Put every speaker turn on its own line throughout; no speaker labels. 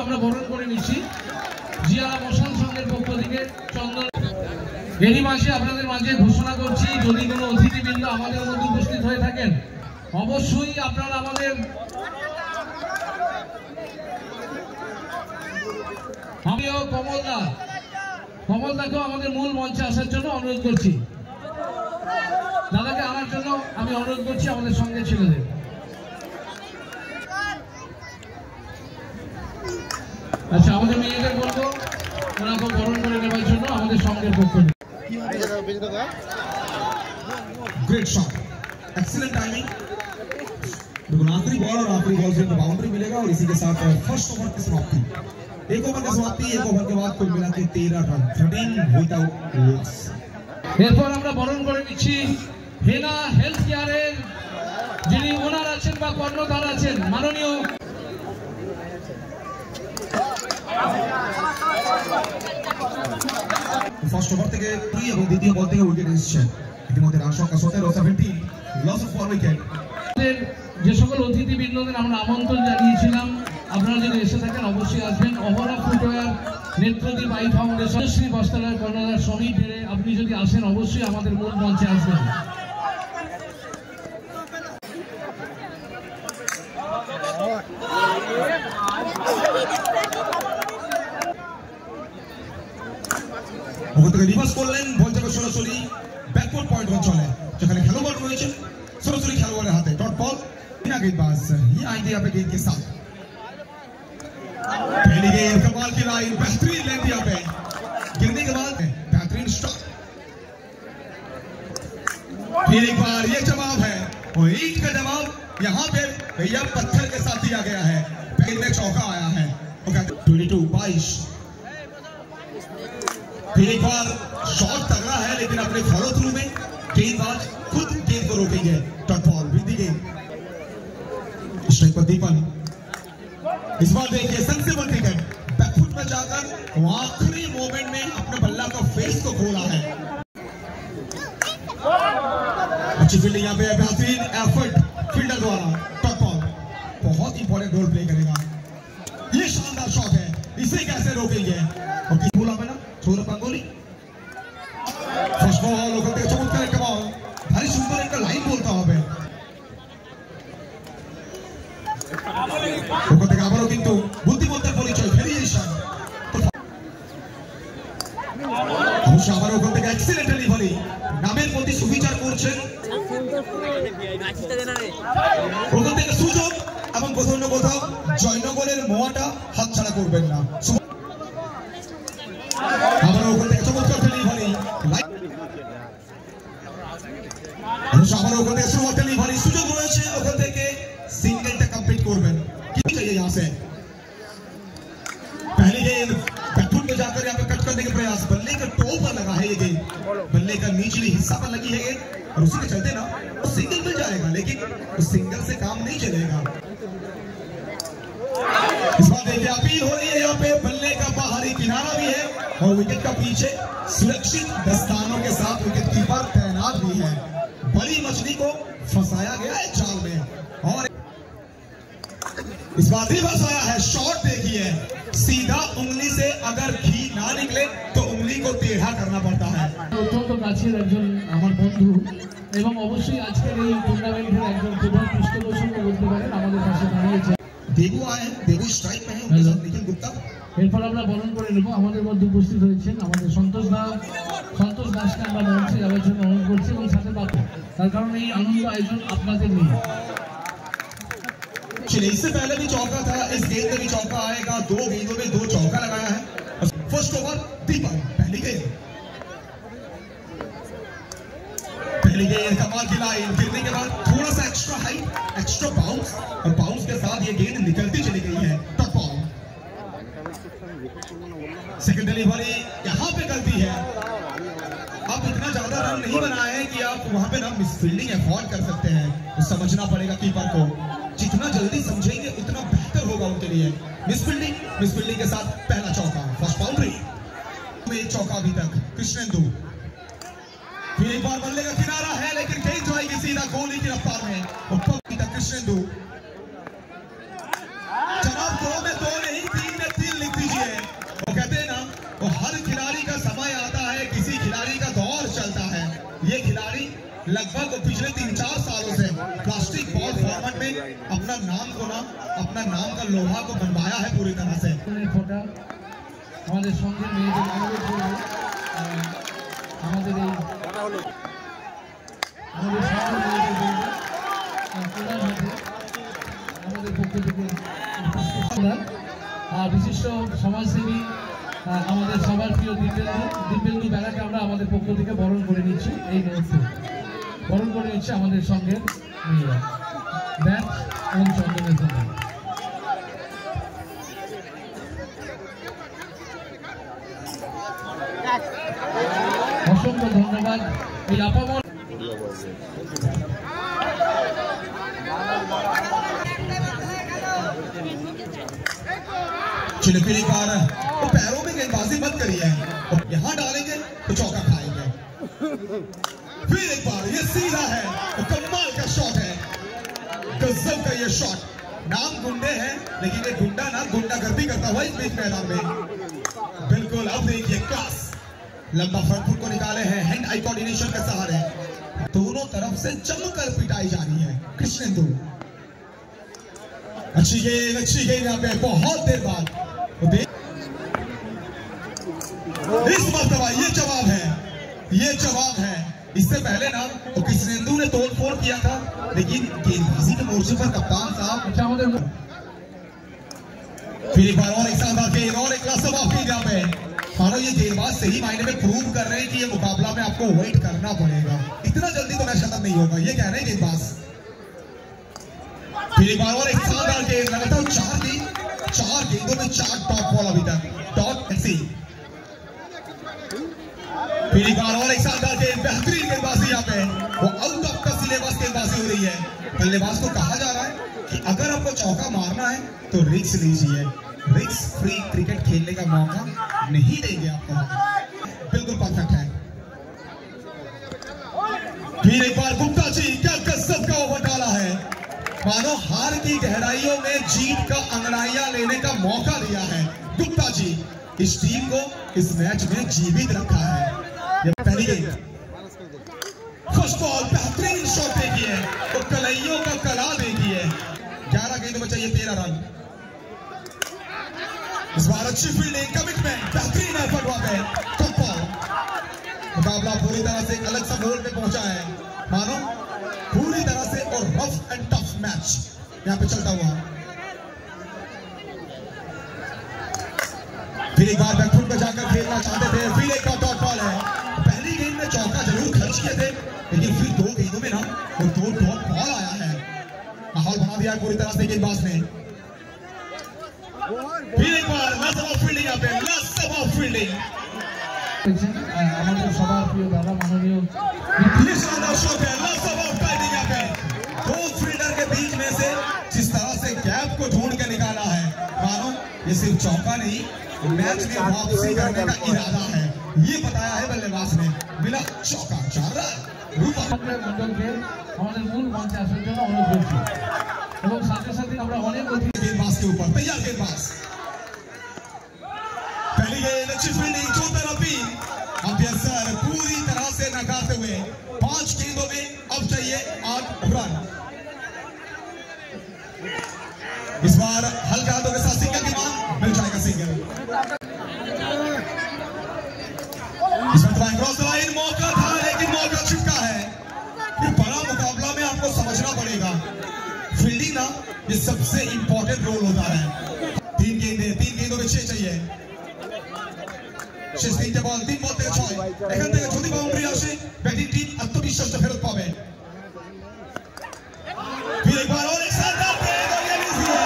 আমরা বরণ করে নিচ্ছি জিয়ারা মশাল সংঘের পক্ষ থেকে চন্দন। এরই মাসে আপনাদের মাঝে ঘোষণা করছি, যদি কোনো অতিথিবৃন্দ আমাদের মধ্যে উপস্থিত হয়ে থাকেন অবশ্যই আপনারা আমাদের আমিও কমলদাকেও আমাদের মূল মঞ্চে আসার জন্য অনুরোধ করছি। দাদাকে আনার জন্য আমি অনুরোধ করছি আমাদের সঙ্গে ছেলেদের। আচ্ছা, আমাদের মেয়েদের বলবো ওনাকে বরণ করে নেওয়ার জন্য আমাদের সঙ্গের পক্ষ থেকে।
Great shot, excellent timing. बिल्कुल आखिरी बॉल और आखिरी बॉल से बाउंड्री मिलेगा और इसी के साथ फर्स्ट ओवर की समाप्ति। एक ओवर की समाप्ति, एक ओवर के बाद कुल मिला के 13 रन, 13 विदाउट लॉस।
এরপর আমরা বরণ করে নিচ্ছি হেনা হেলথ কেয়ারের যিনি ওনার আছেন বা কর্ণধার আছেন মাননীয়
ফার্স্ট ওভার থেকে 3 এবং দ্বিতীয় বল থেকে উইকেট এসেছে। ইতিমধ্যে রান সংখ্যা 17 ও 17, লস অফ 4 উইকেট।
যে সকল অতিথিবৃন্দদের আমরা আমন্ত্রণ জানিয়েছিলাম, আপনারা যদি এসে থাকেন অবশ্যই আসবেন। অহরা ফুটওয়্যার, নেত্রদীপ আই ফাউন্ডেশন, শ্রী বস্ত্রালয় কর্ণধার সমীর ঢেরে, আপনি যদি আসেন অবশ্যই আমাদের মূল মঞ্চে আসবেন।
ওখান থেকে রিভার্স করলেন, বল যাবে সরাসরি ব্যাকওয়ার্ড পয়েন্ট অঞ্চলে, যেখানে খেলোয়াড় রয়েছে সরাসরি খেলোয়াড়ের হাতে। डॉट बॉल बिना गेंदबाज, ये आएंगे यहाँ पे गेंद के साथ। पहली गेंद कमाल की लाइन, बेहतरीन लेंथ यहाँ पे, गिरने के बाद बेहतरीन स्टॉप। फिर एक बार ये जवाब है और ईंट का जवाब यहाँ पे भैया पत्थर के साथ दिया गया है। पहले में चौका आया है 22। फिर एक बार शॉट तगड़ा है लेकिन अपने फॉलो थ्रू में गेंदबाज खुद गेंद को रोकेंगे। डॉट बॉल विद गेंद, स्ट्राइक पर दीपन। इस बार देखिए सेंसिबल क्रिकेट, बैकफुट में जाकर आखिरी मोमेंट में अपने बल्ला का फेस को खोला है। अच्छी फील्डिंग यहाँ पे, बेहतरीन एफर्ट फील्डर द्वारा। डॉट बॉल बहुत इंपॉर्टेंट रोल प्ले करेगा। ये शानदार शॉट है, इसे कैसे रोकेंगे? और बोला मैंने छोरा पंगोली ফার্স্ট বল, ওখান থেকে চমৎকার একটা বল, ভারী সুন্দর একটা লাইন বলতে হবে। ওখান থেকে আবারও কিন্তু বুদ্ধিমত্তার পরিচয়, ভেরিয়েশন। অবশ্য আবারও ওখান থেকে এক্সিলেন্ট ডেলিভারি, নামের প্রতি সুবিচার করছেন। ওখান থেকে সুযোগ এবং কোথাও না কোথাও জয়নগরের মোয়াটা হাতছাড়া করবেন না। আবারও ওখান থেকে চমৎকার ডেলিভারি, ডেলিভারি সুযোগ রয়েছে, ওখান থেকে সিঙ্গেলটা কমপ্লিট করবেন। কি चाहिए यहाँ से? पहली गेंद बैकफुट में जाकर यहाँ पे कट करने के प्रयास, बल्ले का टो पर लगा है ये गेंद, बल्ले का निचली हिस्सा पर लगी है गेंद और उसी के चलते ना वो सिंगल मिल जाएगा, लेकिन उस सिंगल से काम नहीं चलेगा। इस बार देखिए अपील हो रही है यहाँ पे, बल्ले का बाहरी किनारा भी है और विकेट का पीछे सुरक्षित दस्तानों के साथ विकेट कीपर तैनात भी है। बड़ी मछली को फंसाया गया है जाल में। और इस बार रिवर्स आया है, शॉट देखिए, सीधा उंगली से अगर घी ना निकले तो उंगली को टेढ़ा करना पड़ता है।
অত্যন্ত কাছের একজন আমার বন্ধু এবং অবশ্যই আজকের এই টুর্নামেন্টের একজন প্রধান পৃষ্ঠপোষক বলতে পারেন, আমাদের পাশে দাঁড়িয়েছে।
देबू आए हैं, देबू स्ट्राइक में है, उनके साथ निखिल गुप्ता।
এরপর আমরা বরণ করে নেব। আমাদের মধ্যে উপস্থিত হয়েছেন আমাদের সন্তোষ দাসকে আমরা মঞ্চে যাওয়ার জন্য অনুরোধ করছি এবং সাথে পাবো, তার কারণ এই আনন্দ আয়োজন আপনাদের নিয়ে।
चलिए, इससे पहले भी चौका था, इस गेंद में भी चौका आएगा। 2 गेंदों में 2 चौका लगाया है। फर्स्ट ओवर दीपक, पहली गेंद कमाल की लाइन, गिरने के बाद थोड़ा सा एक्स्ट्रा हाइट, एक्स्ट्रा बाउंस और बाउंस के साथ ये गेंद निकलती चली गई है। टॉप बॉल, सेकंड डिलीवरी यहाँ पे गलती है। आप इतना ज्यादा रन नहीं बनाए हैं कि आप वहां पे ना मिसफील्डिंग अफोर्ड कर सकते हैं, तो समझना पड़ेगा कीपर को। जितना जल्दी समझेंगे उतना बेहतर होगा उनके लिए। मिसफील्डिंग के साथ पहला चौका, फर्स्ट बाउंड्री में चौका अभी तक कृष्णेंदु। फिर एक बार बल्ले का किनारा है लेकिन गेंद जाएगी सीधा गोली की रफ्तार में। कृष्णेंदु जनाब 2 में 2 नहीं, 3 में ये खिलाड़ी लगभग पिछले 3-4 सालों से प्लास्टिक बॉल फॉर्मेट में अपना नाम का लोहा को बनवाया है पूरी तरह से।
हमारे संगे विशिष्ट समाजसेवी सबार प्रिय दीपेंदु बेलाके আমরা আমাদের পক্ষ থেকে বরণ করে নিচ্ছি। এই মুহূর্তে বরণ করে নিচ্ছে আমাদের সঙ্গে মেয়েরা ব্যাট এবং চন্দনের সঙ্গে। অসংখ্য ধন্যবাদ এই আপামর
चिलपिली पार तो पैरों में गेंदबाजी मत करिए, यहाँ डालेंगे तो चौका खाएंगे। फिर एक बार ये सीधा है तो कमाल का शॉट है, गजब का ये शॉट। नाम गुंडे हैं लेकिन ये गुंडा ना गुंडागर्दी करता हुआ इस बीच मैदान में। बिल्कुल अब देखिए क्लास, लंबा फ्रंट फुट को निकाले हैं हैंड आई कोऑर्डिनेशन के सहारे। दोनों तरफ से जमकर पिटाई जा रही है कृष्णेंदु। अच्छी गेंद यहाँ पे बहुत देर बाद। इस मर्तबा ये जवाब है। इससे पहले ना तो कृष्णेंदु ने तोड़फोड़ किया था, लेकिन गेंदबाजी के मोर्चे पर कप्तान साहब फिर एक बार और एक शानदार गेंद और एक क्लास ऑफ गेंद यहाँ पे। मानो ये गेंदबाज सही मायने में प्रूव कर रहे हैं कि ये मुकाबला में आपको वेट करना पड़ेगा, इतना जल्दी तो मैच खत्म नहीं होगा, ये कह रहे हैं गेंदबाज। फिर एक बार और एक शानदार गेंद, लगातार 4 गेंदों में 4 टॉप बॉल अभी तक डॉट ऐसी। फिर एक बार और एक शानदार गेंद, बेहतरीन गेंदबाजी यहाँ पे, वो आउट ऑफ का सिलेबस गेंदबाजी हो रही है। बल्लेबाज को कहा जा रहा है कि अगर आपको चौका मारना है तो रिस्क लीजिए, रिस्क फ्री क्रिकेट खेलने का मौका नहीं देंगे आपको। बिल्कुल परफेक्ट है। फिर एक बार गुप्ता जी क्या गजब का ओवर डाला है, मानो हार की गहराइयों में जीत का अंगड़ाइयां लेने का मौका दिया है गुप्ता जी। इस टीम को इस मैच में जीवित रखा है। ये पहली गेंद, फर्स्ट बॉल, बेहतरीन शॉट देखिए, तो कलाइयों का कला देखिए। 11 गेंदों में चाहिए 13 रन। इस बार अच्छी फील्डिंग, कमिटमेंट, बेहतरीन एफर्ट वहां पे, टॉप बॉल। मुकाबला पूरी तरह से अलग सा मोड़ पे पहुंचा है, मानो पूरी तरह से और रफ एंड टफ मैच यहाँ पे चलता हुआ। फिर एक बार बैकफुट पे जाकर खेलना चाहते थे, फिर एक डॉट बॉल है। पहली गेंद में चौका जरूर खर्च किए थे, लेकिन फिर 2 गेंदों में ना वो 2 डॉट बॉल आया है। माहौल बना दिया है पूरी तरह से गेंदबाज ने। फिर एक बार लाजवाब फील्डिंग यहाँ पे, लाजवाब फील्डिंग।
আমাদের সবার প্রিয় দাদা মাননীয়
शानदार शॉट है, लाजवाब टाइमिंग यहाँ पे। 2 फील्डर के बीच में से जिस तरह से गैप को ढूंढ के निकाला है, मानो ये सिर्फ चौका नहीं, मैच में वापसी करने का इरादा है, ये बताया है बल्लेबाज ने। मिला चौका, 4 रन।
মন্ডলকে আমাদের মূল মঞ্চে আসার জন্য অনুরোধ করছি এবং সাথে সাথে আমরা অনেক অতিথি
गेंदबाज के ऊपर तैयार गेंदबाज। पहली गेंद, अच्छी फील्डिंग, जो तरफ भी अंपायर सर पूरी तरह से नकारते हुए 5 गेंदों में अब चाहिए 8 रन। इस बार हल्के हाथों के साथ सिंगल की मांग, मिल जाएगा सिंगल। क्रॉस लाइन मौका था, लेकिन मौका छिपका है। ये बड़ा मुकाबला में आपको समझना पड़ेगा, फील्डिंग ना ये सबसे इंपॉर्टेंट रोल होता है। 3 गेंदों में 6 चाहिए। 6 বল 3 বল থেকে 6, এখান থেকে যদি বাউন্ডারি আসে ব্যাটিং টিম আত্মবিশ্বাসটা ফেরত পাবে। फिर एक बार और एक शानदार गेंद, और ये मिस गया।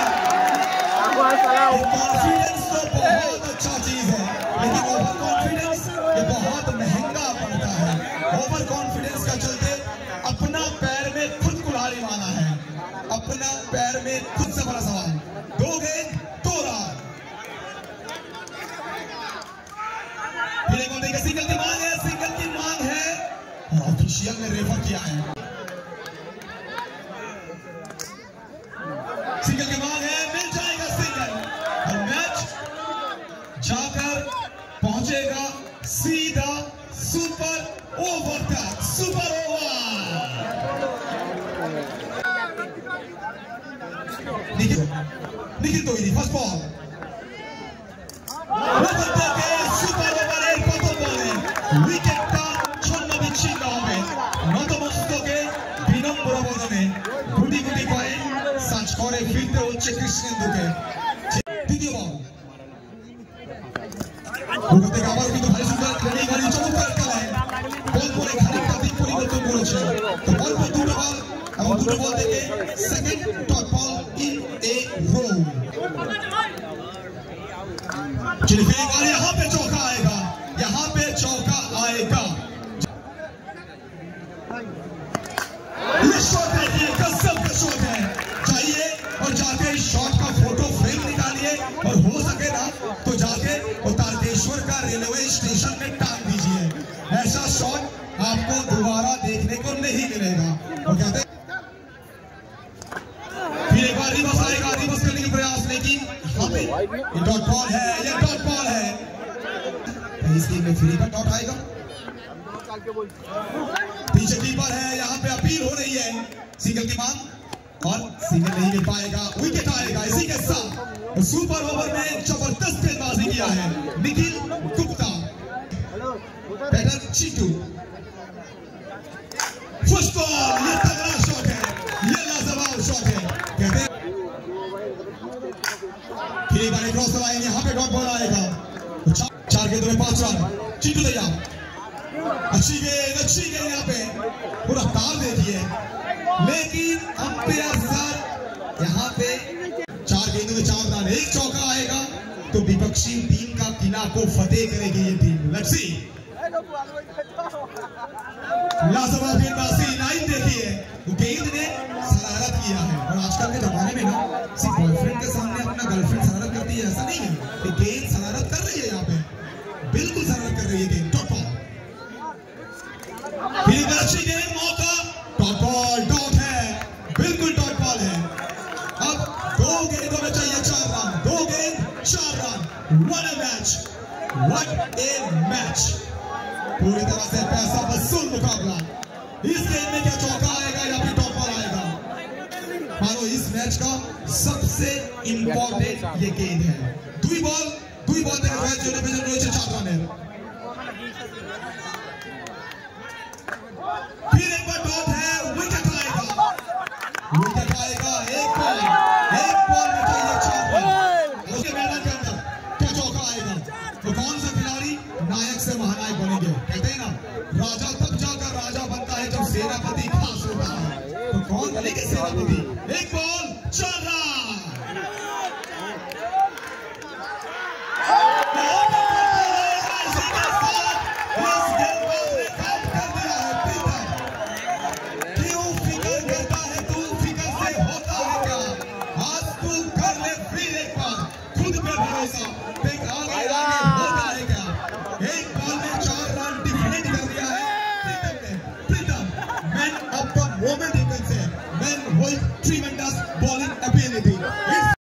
कॉन्फिडेंस तो बहुत अच्छा चीज है, लेकिन ओवर कॉन्फिडेंस ये बहुत महंगा पड़ता है। ओवर कॉन्फिडेंस का चलते अपना पैर में खुद कुल्हाड़ी मारा है, अपना पैर में खुद से बड़ा सवाल। 2 गेंद 2 रन। फिर एक बॉल सिंगल की मांग है और ऑफिशियल ने रेफर किया है। सिंगल की मांग है, मिल जाएगा सिंगल और मैच जाकर पहुंचेगा सीधा सुपर ओवर टैक्स। Super over. Nikhil Tohidi first ball super over এর প্রথম বলে উইকেটটা ছন্ন বিচ্ছিন্ন হবে। নতমস্তকে বিনম্র বদনে গুটি গুটি পায়ে সার্চ করে ফিরতে হচ্ছে কৃষ্ণেন্দুকে। দ্বিতীয় বল থেকে আবার কিন্তু ভারী সুন্দর খেলি চমৎকার খেলায় বল করে খানিকটা দিক পরিবর্তন করেছে। তো বল পর দুটো বল এবং দুটো বল থেকে second dot ball in a row. चलिए फिर एक बार यहाँ पे चौका आएगा, यहाँ पे चौका आएगा। ये शॉट देखिए गजब का शॉट है। जाइए और जाके शॉट का फोटो फ्रेम निकालिए और हो सके ना तो जाके तारकेश्वर का रेलवे स्टेशन में टांग दीजिए। ऐसा शॉट आपको दोबारा देखने को नहीं मिलेगा। और कहते फिर एक बार रिवर्स आएगा, रिवर्स करने की प्रयास, लेकिन ये डॉट बॉल है, ये डॉट बॉल है। इस गेम में फ्री का डॉट आएगा। पीछे कीपर है, यहाँ पे अपील हो रही है सिंगल की मांग और सिंगल नहीं मिल पाएगा, विकेट आएगा। इसी के साथ सुपर ओवर में जबरदस्त गेंदबाजी किया है Nikhil Gupta. Batter Chitu first ball, ये तगड़ा शॉट है, ये लाजवाब शॉट है। कहते हैं फिर एक बार क्रॉस लगाएंगे, यहाँ पे डॉट बॉल आएगा। 4 गेंदों में 5 रन। चीटू तैयार, अच्छी गेंद यहाँ पे पूरा तार देखिए, लेकिन अंपायर सर यहाँ पे 4 गेंदों में 4 रन, एक चौका आएगा तो विपक्षी टीम का किला को फतेह करेगी ये टीम। लेट्स सी, लाजवाब गेंदबाजी लाइन देखिए, गेंद ने शरारत किया है। और आजकल के जमाने में ना सिर्फ बॉयफ्रेंड के सामने अपना गर्लफ्रेंड शरारत करती है ऐसा नहीं है, गेंद शरारत कर रही है, यहाँ पे बिल्कुल शरारत कर रही है गेंद। टॉप बॉल, फिर अच्छी गेंद, मौका, टॉप बॉल, डॉट है, बिल्कुल टॉप बॉल है। अब 2 गेंदों में चाहिए 4 रन, 2 गेंद 4 run. What a match, what A match. पूरी तरह से पैसा वसूल मुकाबला। इस गेम में क्या चौका आएगा या फिर टॉप बॉल आएगा? मानो इस मैच का सबसे इंपॉर्टेंट ये गेंद है। दुई बॉल থেকে রয়েছে ডিভিশন রয়েছে 4 রানের। फिर एक बार डॉट है, विकेट आएगा, एक बॉल में चाहिए 4 रन। उसके मैदान के अंदर क्या चौका आएगा? तो कौन सा खिलाड़ी नायक से महानायक बनेंगे? कहते हैं ना, राजा तब जाकर राजा बनता है जब सेनापति